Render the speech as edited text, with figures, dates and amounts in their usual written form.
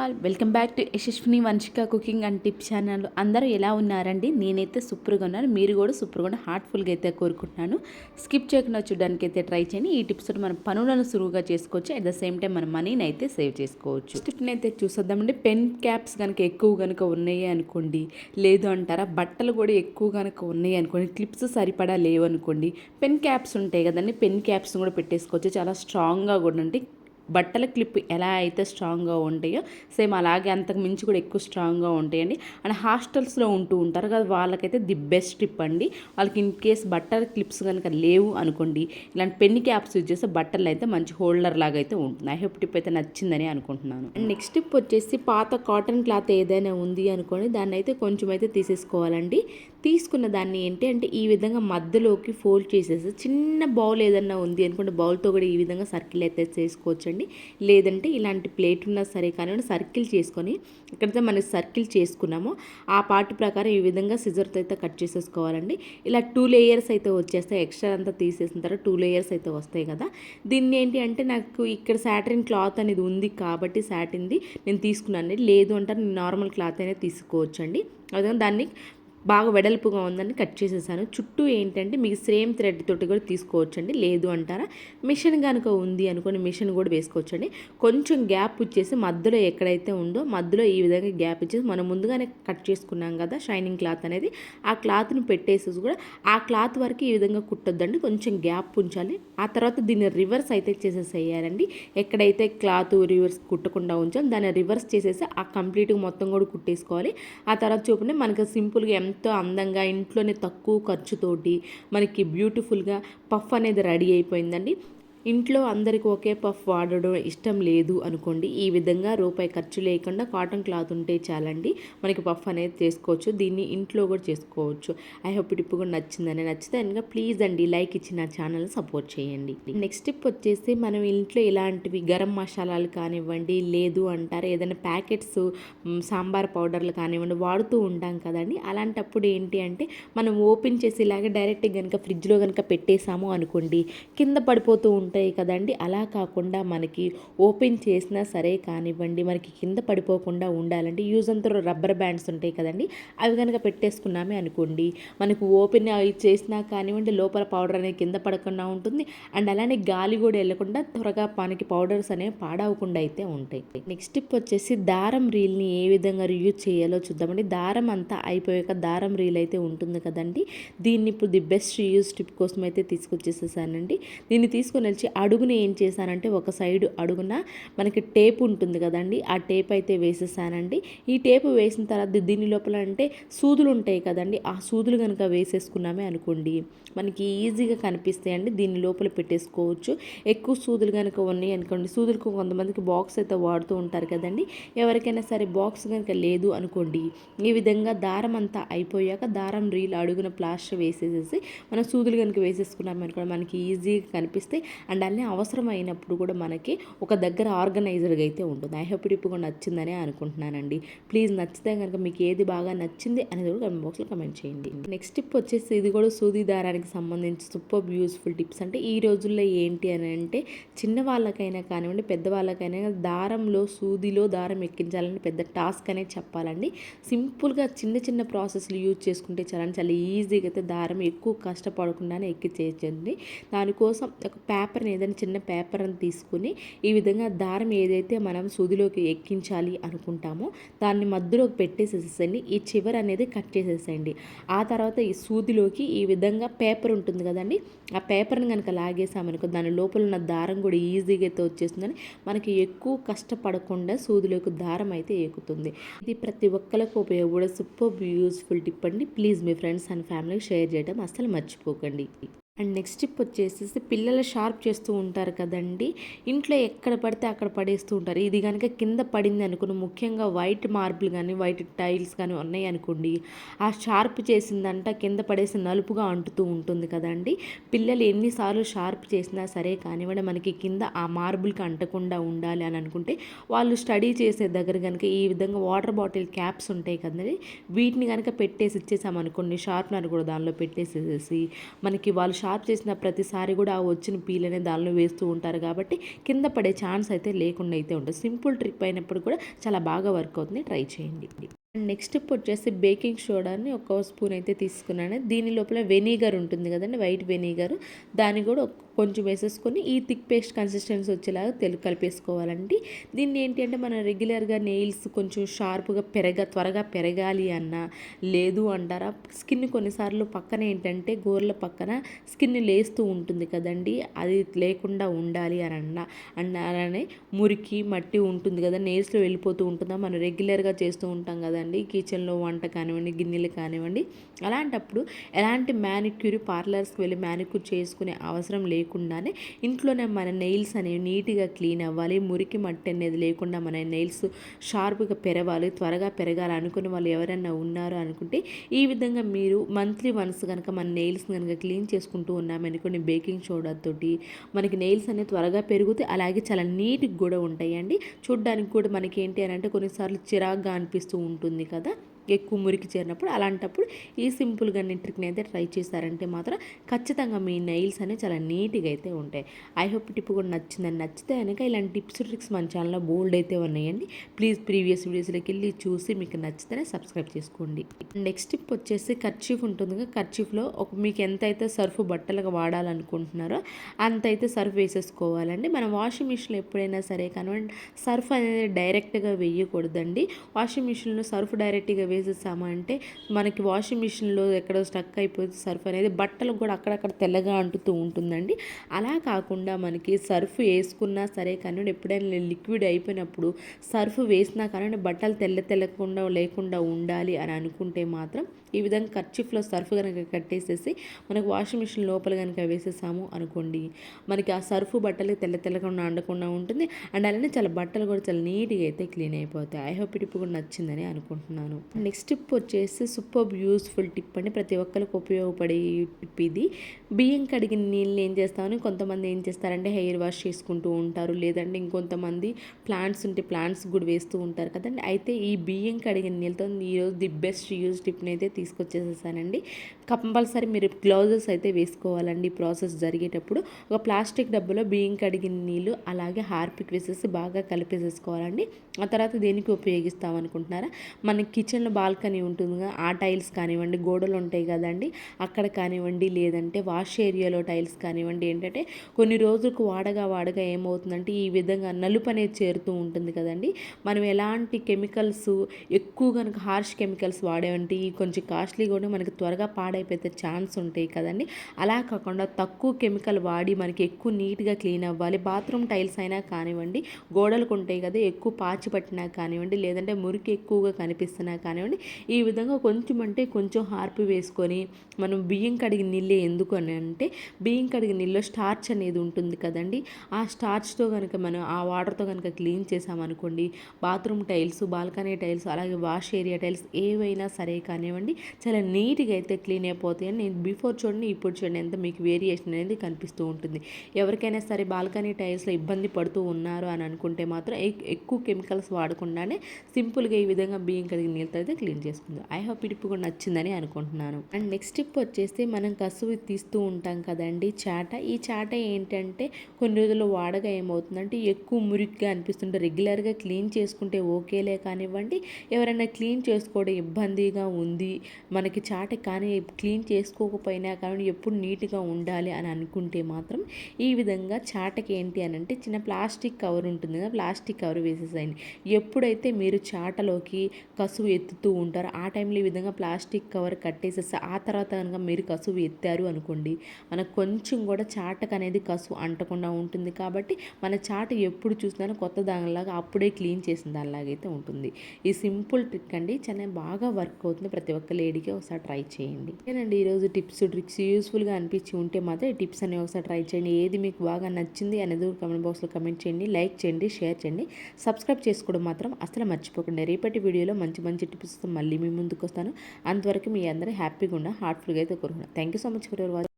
All welcome back to Yashaswini Vamshika cooking and tips channel. అందరూ ఎలా ఉన్నారండి? నేనైతే సూపర్గా ఉన్నాను. మీరు కూడా సూపర్గా ఉన్న హార్ట్ఫుల్గా అయితే కోరుకుంటున్నాను. స్కిప్ చేయకుండా చూడడానికి అయితే ట్రై చేయండి. ఈ టిప్స్ తోటి మన పనులను సులువుగా చేసుకోవచ్చు. అట్ ద సేమ్ టైం మన మనీని అయితే సేవ్ చేసుకోవచ్చు. టిప్ని అయితే చూసేద్దామండి. పెన్ క్యాప్స్ కనుక ఎక్కువ కనుక ఉన్నాయి అనుకోండి, లేదు అంటారా, బట్టలు కూడా ఎక్కువ కనుక ఉన్నాయి అనుకోండి, క్లిప్స్ సరిపడా లేవు అనుకోండి, పెన్ క్యాప్స్ ఉంటాయి కదండి, పెన్ క్యాప్స్ కూడా పెట్టేసుకోవచ్చు. చాలా స్ట్రాంగ్గా కూడా ఉంటాయి. బట్టల క్లిప్ ఎలా అయితే స్ట్రాంగ్గా ఉంటాయో సేమ్ అలాగే అంతకు మించి కూడా ఎక్కువ స్ట్రాంగ్గా ఉంటాయండి. అండ్ హాస్టల్స్లో ఉంటూ ఉంటారు కదా, వాళ్ళకైతే ది బెస్ట్ టిప్ అండి. వాళ్ళకి ఇన్ కేస్ బట్టల క్లిప్స్ కనుక లేవు అనుకోండి, ఇలాంటి పెన్ క్యాప్స్ యూజ్ చేస్తే బట్టలు అయితే మంచి హోల్డర్ లాగా అయితే ఉంటుంది. ఐ హోప్ టిప్ అయితే నచ్చిందని అనుకుంటున్నాను. అండ్ నెక్స్ట్ టిప్ వచ్చేసి పాత కాటన్ క్లాత్ ఏదైనా ఉంది అనుకోండి, దాన్ని అయితే కొంచెం అయితే తీసేసుకోవాలండి. తీసుకున్న దాన్ని ఏంటి అంటే ఈ విధంగా మధ్యలోకి ఫోల్డ్ చేసేసి చిన్న బౌల్ ఏదన్నా ఉంది అనుకోండి, బౌల్తో కూడా ఈ విధంగా సర్కిల్ అయితే చేసుకోవచ్చండి. లేదంటే ఇలాంటి ప్లేట్ ఉన్నా సరే కానివ్వండి, సర్కిల్ చేసుకొని ఎక్కడైతే మనకి సర్కిల్ చేసుకున్నామో ఆ పార్ట్ ప్రకారం ఈ విధంగా సిజర్తో అయితే కట్ చేసేసుకోవాలండి. ఇలా 2 లేయర్స్ అయితే వచ్చేస్తాయి. ఎక్స్ట్రా అంతా తీసేసిన తర్వాత 2 లేయర్స్ అయితే వస్తాయి కదా. దీన్ని ఏంటి అంటే నాకు ఇక్కడ సాటిన్ క్లాత్ అనేది ఉంది కాబట్టి సాటిన్ది నేను తీసుకున్నాను. లేదు అంటే నార్మల్ క్లాత్ అనేది తీసుకోవచ్చండి. అదే దాన్ని బాగా వెడల్పుగా ఉందని కట్ చేసేసాను. చుట్టూ ఏంటంటే మీకు సేమ్ థ్రెడ్ తోటి కూడా తీసుకోవచ్చండి. లేదు అంటారా, మిషన్ కనుక ఉంది అనుకోని మిషన్ కూడా వేసుకోవచ్చండి. కొంచెం గ్యాప్ ఇచ్చేసి మధ్యలో ఎక్కడైతే ఉందో మధ్యలో ఈ విధంగా గ్యాప్ ఇచ్చేసి మనం ముందుగానే కట్ చేసుకున్నాం కదా షైనింగ్ క్లాత్ అనేది, ఆ క్లాత్ని పెట్టేసి కూడా ఆ క్లాత్ వరకు ఈ విధంగా కుట్టొద్దండి, కొంచెం గ్యాప్ ఉంచాలి. ఆ తర్వాత దీన్ని రివర్స్ అయితే చేసేసేయాలండి. ఎక్కడైతే క్లాత్ రివర్స్ కుట్టకుండా ఉంచాం దాన్ని రివర్స్ చేసేసి ఆ కంప్లీట్గా మొత్తం కూడా కుట్టేసుకోవాలి. ఆ తర్వాత చూపండి మనకు సింపుల్గా ఎంతో అందంగా ఇంట్లోనే తక్కువ ఖర్చుతోటి మనకి బ్యూటిఫుల్గా పఫ్ అనేది రెడీ అయిపోయిందండి. ఇంట్లో అందరికి ఒకే పఫ్ వాడడం ఇష్టం లేదు అనుకోండి, ఈ విధంగా రూపాయి ఖర్చు లేకుండా కాటన్ క్లాత్ ఉంటే చాలండి, మనకి పఫ్ అనేది చేసుకోవచ్చు. దీన్ని ఇంట్లో కూడా చేసుకోవచ్చు. ఐ హోప్ టిప్ కూడా నచ్చిందని. నచ్చితే కనుక ప్లీజ్ అండి లైక్ ఇచ్చి నా ఛానల్ సపోర్ట్ చేయండి. నెక్స్ట్ టిప్ వచ్చేసి మనం ఇంట్లో ఇలాంటివి గరం మసాలాలు కానివ్వండి, లేదు అంటారు ఏదైనా ప్యాకెట్స్ సాంబార్ పౌడర్లు కానివ్వండి వాడుతూ ఉంటాం కదండి. అలాంటప్పుడు ఏంటి అంటే మనం ఓపెన్ చేసి ఇలాగే డైరెక్ట్గా కనుక ఫ్రిడ్జ్లో కనుక పెట్టేసాము అనుకోండి, కింద పడిపోతూ ఉంటాయి కదండి. అలా కాకుండా మనకి ఓపెన్ చేసినా సరే కానివ్వండి, మనకి కింద పడిపోకుండా ఉండాలంటే యూజ్ అంతా రబ్బర్ బ్యాండ్స్ ఉంటాయి కదండి, అవి కనుక పెట్టేసుకున్నామే అనుకోండి, మనకు ఓపెన్ చేసినా కానివ్వండి లోపల పౌడర్ అనేది కింద పడకుండా ఉంటుంది. అండ్ అలానే గాలి కూడా వెళ్ళకుండా త్వరగా మనకి పౌడర్స్ అనేవి పాడవకుండా అయితే ఉంటాయి. నెక్స్ట్ టిప్ వచ్చేసి దారం రీల్ని ఏ విధంగా రీయూజ్ చేయాలో చూద్దామండి. దారం అంతా అయిపోయాక దారం రీల్ అయితే ఉంటుంది కదండి, దీన్ని ఇప్పుడు ది బెస్ట్ రీయూజ్ టిప్ కోసం అయితే తీసుకొచ్చేసేసానండి. దీన్ని తీసుకొని వచ్చి అడుగున ఏం చేశానంటే ఒక సైడ్ అడుగున మనకి టేప్ ఉంటుంది కదండి, ఆ టేప్ అయితే వేసేసానండి. ఈ టేప్ వేసిన తర్వాత దీని లోపల అంటే సూదులు ఉంటాయి కదండి, ఆ సూదులు కనుక వేసేసుకున్నామే అనుకోండి మనకి ఈజీగా కనిపిస్తాయండి. దీని లోపల పెట్టేసుకోవచ్చు. ఎక్కువ సూదులు కనుక ఉన్నాయి అనుకోండి, సూదులకు కొంతమందికి బాక్స్ అయితే వాడుతూ ఉంటారు కదండి, ఎవరికైనా సరే బాక్స్ కనుక లేదు అనుకోండి, ఈ విధంగా దారం అంతా అయిపోయాక దారం రీల్ అడుగున ప్లాస్టర్ వేసేసేసి మనం సూదులు కనుక వేసేసుకున్నాం అనుకోండి మనకి ఈజీగా కనిపిస్తాయి. అండ్ అన్నీ అవసరమైనప్పుడు కూడా మనకి ఒక దగ్గర ఆర్గనైజర్గా అయితే ఉంటుంది. ఐ హోప్ టిప్ కూడా నచ్చిందని అనుకుంటున్నానండి. ప్లీజ్ నచ్చితే కనుక మీకు ఏది బాగా నచ్చింది అనేది కూడా కమెంట్ బాక్స్లో కమెంట్ చేయండి. నెక్స్ట్ టిప్ వచ్చేసి ఇది కూడా సూది దారానికి సంబంధించి సూపర్ యూస్ఫుల్ టిప్స్. అంటే ఈ రోజుల్లో ఏంటి అని అంటే చిన్న వాళ్ళకైనా కానివ్వండి పెద్దవాళ్ళకైనా దారంలో సూదిలో దారం ఎక్కించాలని పెద్ద టాస్క్ అనేది చెప్పాలండి. సింపుల్గా చిన్న చిన్న ప్రాసెస్లు యూజ్ చేసుకుంటే చాలా ఈజీగా అయితే దారం ఎక్కువ కష్టపడకుండానే ఎక్కించేయచ్చండి. దానికోసం ఒక పేపర్ని ఏదైనా చిన్న పేపర్ని తీసుకుని ఈ విధంగా దారం ఏదైతే మనం సూదిలోకి ఎక్కించాలి అనుకుంటామో దాన్ని మధ్యలోకి పెట్టేసేసేయండి. ఈ చివర అనేది కట్ చేసేసేయండి. ఆ తర్వాత ఈ సూదిలోకి ఈ విధంగా పేపర్ ఉంటుంది కదండి, ఆ పేపర్ని కనుక లాగేసామనుకో దాని లోపల ఉన్న దారం కూడా ఈజీగా అయితే వచ్చేస్తుందని మనకి ఎక్కువ కష్టపడకుండా సూదిలోకి దారం అయితే ఎక్కుతుంది. ఇది ప్రతి ఒక్కరికి ఉపయోగపడే సూపర్ యూస్ఫుల్ టిప్ అండి. ప్లీజ్ మీ ఫ్రెండ్స్ అండ్ ఫ్యామిలీకి షేర్ చేయడం అస్సలు మర్చిపోకండి. అండ్ నెక్స్ట్ టిప్ వచ్చేసి పిల్లలు షార్ప్ చేస్తూ ఉంటారు కదండి, ఇంట్లో ఎక్కడ పడితే అక్కడ పడేస్తూ ఉంటారు. ఇది కనుక కింద పడింది అనుకుని, ముఖ్యంగా వైట్ మార్బుల్ కానీ వైట్ టైల్స్ కానీ ఉన్నాయి అనుకోండి, ఆ షార్ప్ చేసిందంట కింద పడేసి నలుపుగా అంటుతూ ఉంటుంది కదండి. పిల్లలు ఎన్నిసార్లు షార్ప్ చేసినా సరే కానివ్వండి మనకి కింద ఆ మార్బుల్కి అంటకుండా ఉండాలి అని అనుకుంటే వాళ్ళు స్టడీ చేసే దగ్గర కనుక ఈ విధంగా వాటర్ బాటిల్ క్యాప్స్ ఉంటాయి కదండి, వీటిని కనుక పెట్టేసి ఇచ్చేసామనుకోండి, షార్ప్నర్ కూడా దానిలో పెట్టేసేసి మనకి వాళ్ళు షార్ప్ చేసిన ప్రతిసారి కూడా ఆ వచ్చిన పీల్ అనేది దానిలో వేస్తూ ఉంటారు కాబట్టి కింద పడే ఛాన్స్ అయితే లేకుండా అయితే ఉంటుంది. సింపుల్ ట్రిప్ అయినప్పుడు కూడా చాలా బాగా వర్క్ అవుతుంది, ట్రై చేయండి. నెక్స్ట్ స్టెప్ వచ్చేసి బేకింగ్ సోడాని ఒక స్పూన్ అయితే తీసుకున్నాను. దీని లోపల వెనిగర్ ఉంటుంది కదండి, వైట్ వెనిగర్, దాన్ని కూడా కొంచెం వేసేసుకొని ఈ థిక్ పేస్ట్ కన్సిస్టెన్సీ వచ్చేలాగా కలిపేసుకోవాలండి. దీన్ని ఏంటి అంటే మనం రెగ్యులర్గా నెయిల్స్ కొంచెం షార్ప్గా త్వరగా పెరగాలి అన్నా, లేదు అంటారా స్కిన్ కొన్నిసార్లు పక్కన ఏంటంటే గోర్ల పక్కన స్కిన్ లేస్తూ ఉంటుంది కదండి, అది లేకుండా ఉండాలి అని అన్నారనే మురికి మట్టి ఉంటుంది కదా, నెయిల్స్లో వెళ్ళిపోతూ ఉంటుందా, మనం రెగ్యులర్గా చేస్తూ ఉంటాం కదండి కిచెన్లో వంట కానివ్వండి, గిన్నెలు కానివ్వండి. అలాంటప్పుడు ఎలాంటి మ్యానిక్యూర్ పార్లర్స్కి వెళ్ళి మ్యానిక్యూర్ చేసుకునే అవసరం లేకుండానే ఇంట్లోనే మన నెయిల్స్ అనేవి నీట్గా క్లీన్ అవ్వాలి, మురికి మట్టి అనేది లేకుండా మన నెయిల్స్ షార్ప్గా త్వరగా పెరగాలి అనుకునే వాళ్ళు ఎవరైనా ఉన్నారు అనుకుంటే ఈ విధంగా మీరు మంత్లీ వన్స్ కనుక మన నెయిల్స్ కనుక క్లీన్ చేసుకుంటూ ఉన్నామనుకోండి బేకింగ్ సోడా తోటి మనకి నెయిల్స్ అనేవి త్వరగా పెరుగుతాయి, అలాగే చాలా నీట్గా కూడా ఉంటాయండి. చూడ్డానికి కూడా మనకి ఏంటి అని అంటే కొన్నిసార్లు చిరాగ్గా అనిపిస్తూ ఉంటుంది కదా ఎక్కువ మురికి చేరినప్పుడు. అలాంటప్పుడు ఈ సింపుల్గా ట్రిక్ని అయితే ట్రై చేశారంటే మాత్రం ఖచ్చితంగా మీ నెయిల్స్ అనేవి చాలా నీట్గా అయితే ఉంటాయి. ఐ హోప్ టిప్ కూడా నచ్చిందని, నచ్చితే కనుక ఇలాంటి టిప్స్ ట్రిక్స్ మన ఛానల్లో బోల్డ్ అయితే ఉన్నాయండి. ప్లీజ్ ప్రీవియస్ వీడియోస్లోకి వెళ్ళి చూసి మీకు నచ్చితేనే సబ్స్క్రైబ్ చేసుకోండి. నెక్స్ట్ టిప్ వచ్చేసి కర్చీఫ్ ఉంటుంది కదా, కర్చీఫ్లో మీకు ఎంత అయితే సర్ఫ్ బట్టలకు వాడాలనుకుంటున్నారో అంత అయితే సర్ఫ్ వేసేసుకోవాలండి. మనం వాషింగ్ మిషన్లో ఎప్పుడైనా సరే కానివ్వండి సర్ఫ్ అనేది డైరెక్ట్గా వేయకూడదండి. వాషింగ్ మిషన్లో సర్ఫ్ డైరెక్ట్గా వేసేసామంటే మనకి వాషింగ్ మిషన్లో ఎక్కడో స్టక్ అయిపోతే సర్ఫ్ అనేది బట్టలకు కూడా అక్కడక్కడ తెల్లగా అంటుతూ ఉంటుందండి. అలా కాకుండా మనకి సర్ఫ్ వేసుకున్నా సరే కానీ ఎప్పుడైనా లిక్విడ్ అయిపోయినప్పుడు సర్ఫ్ వేసినా కానీ బట్టలు తెల్లకుండా లేకుండా ఉండాలి అని అనుకుంటే మాత్రం ఈ విధంగా కర్చీఫ్లో సర్ఫ్ కనుక కట్టేసేసి మనకు వాషింగ్ మిషన్ లోపల కనుక వేసేసాము అనుకోండి, మనకి ఆ సర్ఫ్ బట్టలు తెల్లగా అండకుండా ఉంటుంది. అండ్ అలానే చాలా బట్టలు కూడా చాలా నీట్గా అయితే క్లీన్ అయిపోతాయి. ఐ హోప్ టిప్ కూడా నచ్చిందని అనుకుంటున్నాను. నెక్స్ట్ టిప్ వచ్చేసి సూపర్ యూస్ఫుల్ టిప్ అండి, ప్రతి ఒక్కరికి ఉపయోగపడే టిప్ ఇది. బియ్యం కడిగిన నీళ్ళు ఏం చేస్తామని కొంతమంది ఏం చేస్తారంటే హెయిర్ వాష్ చేసుకుంటూ ఉంటారు, లేదంటే ఇంకొంతమంది ప్లాంట్స్ ఉంటే ప్లాంట్స్ కూడా వేస్తూ ఉంటారు కదండి. అయితే ఈ బియ్యం కడిగిన నీళ్ళతో ఈరోజు ది బెస్ట్ యూజ్ టిప్ని అయితే తీసుకొచ్చేసేసానండి. కంపల్సరీ మీరు గ్లౌజెస్ అయితే వేసుకోవాలండి ప్రాసెస్ జరిగేటప్పుడు. ఒక ప్లాస్టిక్ డబ్బాలో బియ్యం కడిగిన నీళ్ళు అలాగే హార్పిక్ వేసేసి బాగా కలిపేసేసుకోవాలండి. ఆ తర్వాత దేనికి ఉపయోగిస్తాం అనుకుంటున్నారా, మన కిచెన్లో బాల్కనీ ఉంటుంది ఆ టైల్స్ కానివ్వండి, గోడలు ఉంటాయి కదండి అక్కడ కానివ్వండి, లేదంటే వాష్ ఏరియాలో టైల్స్ కానివ్వండి, ఏంటంటే కొన్ని రోజులకు వాడగా ఏమవుతుందంటే ఈ విధంగా నలుపు అనేది చేరుతూ ఉంటుంది కదండి. మనం ఎలాంటి కెమికల్స్ ఎక్కువ కనుక హార్ష్ కెమికల్స్ వాడేవంటి కొంచెం కాస్ట్లీ కూడా మనకి త్వరగా పాడైపోతే ఛాన్స్ ఉంటాయి కదండి. అలా కాకుండా తక్కువ కెమికల్ వాడి మనకి ఎక్కువ నీట్గా క్లీన్ అవ్వాలి. బాత్రూమ్ టైల్స్ అయినా కానివ్వండి, గోడలకు ఉంటాయి కదా ఎక్కువ పాచి పట్టినా కానివ్వండి, లేదంటే మురికి ఎక్కువగా కనిపిస్తున్నా కానివ్వండి, ఈ విధంగా కొంచెం అంటే కొంచెం హార్పి వేసుకొని మనం బియ్యం కడిగిన నీళ్ళే ఎందుకు అని అంటే బియ్యం కడిగిన నీళ్ళలో స్టార్చ్ అనేది ఉంటుంది కదండి, ఆ స్టార్చ్తో కనుక మనం ఆ వాటర్తో కనుక క్లీన్ చేసామనుకోండి బాత్రూమ్ టైల్స్, బాల్కనీ టైల్స్, అలాగే వాష్ ఏరియా టైల్స్ ఏవైనా సరే కానివ్వండి చాలా నీట్గా అయితే క్లీన్ అయిపోతాయని నేను బిఫోర్ చూడండి ఇప్పుడు చూడండి ఎంత మీకు వేరియేషన్ అనేది కనిపిస్తూ ఉంటుంది. ఎవరికైనా సరే బాల్కనీ టైల్స్లో ఇబ్బంది పడుతూ ఉన్నారు అని అనుకుంటే మాత్రం ఎక్కువ కెమికల్స్ వాడకుండానే సింపుల్గా ఈ విధంగా బియ్యం కడిగిన నీళ్ళతో అయితే క్లీన్ చేసుకుందాం. ఐ హోప్ టిప్ కూడా నచ్చిందని అనుకుంటున్నాను. అండ్ నెక్స్ట్ టిప్ వచ్చేసి మనం కసువు తీస్తూ ఉంటాం కదండి చాట. ఈ చాట ఏంటంటే కొన్ని రోజులు వాడగా ఏమవుతుందంటే ఎక్కువ మురికిగా అనిపిస్తుంటే రెగ్యులర్గా క్లీన్ చేసుకుంటే ఓకేలే కానివ్వండి, ఎవరైనా క్లీన్ చేసుకోవడం ఇబ్బందిగా ఉంది మనకి చాట కానీ క్లీన్ చేసుకోకపోయినా కానీ ఎప్పుడు నీట్గా ఉండాలి అని అనుకుంటే మాత్రం ఈ విధంగా చాటకి ఏంటి అని అంటే చిన్న ప్లాస్టిక్ కవర్ ఉంటుంది కదా, ప్లాస్టిక్ కవర్ వేసేసాయండి. ఎప్పుడైతే మీరు చాటలోకి కసువు ఎత్తుతూ ఉంటారో ఆ టైంలో ఈ విధంగా ప్లాస్టిక్ కవర్ కట్టేసేసి ఆ తర్వాత కనుక మీరు కసువు ఎత్తారు అనుకోండి మనకు కొంచెం కూడా చాటకు అనేది కసువు అంటకుండా ఉంటుంది. కాబట్టి మన చాట ఎప్పుడు చూసినా కొత్త దానిలాగా అప్పుడే క్లీన్ చేసిన దానిలాగైతే ఉంటుంది. ఈ సింపుల్ ట్రిక్ అండి చాలా బాగా వర్క్ అవుతుంది, ప్రతి ఒక్క లేడీకి ఒకసారి ట్రై చేయండి. ఏనండి ఈరోజు టిప్స్ ట్రిక్స్ యూస్ఫుల్గా అనిపించి ఉంటే మాత్రం ఈ టిప్స్ అనేవి ఒకసారి ట్రై చేయండి. ఏది మీకు బాగా నచ్చింది అనేది కామెంట్ బాక్స్లో కమెంట్ చేయండి, లైక్ చేయండి, షేర్ చేయండి, సబ్స్క్రైబ్ చేసుకోవడం మాత్రం అసలు మర్చిపోకండి. రేపటి వీడియోలో మంచి టిప్స్తో మళ్ళీ మీ ముందుకు వస్తాను. అంతవరకు మీ అందరూ హ్యాపీగా ఉన్న హార్ట్ఫుల్గా అయితే కోరుకున్నాను. Thank you so much for your watching.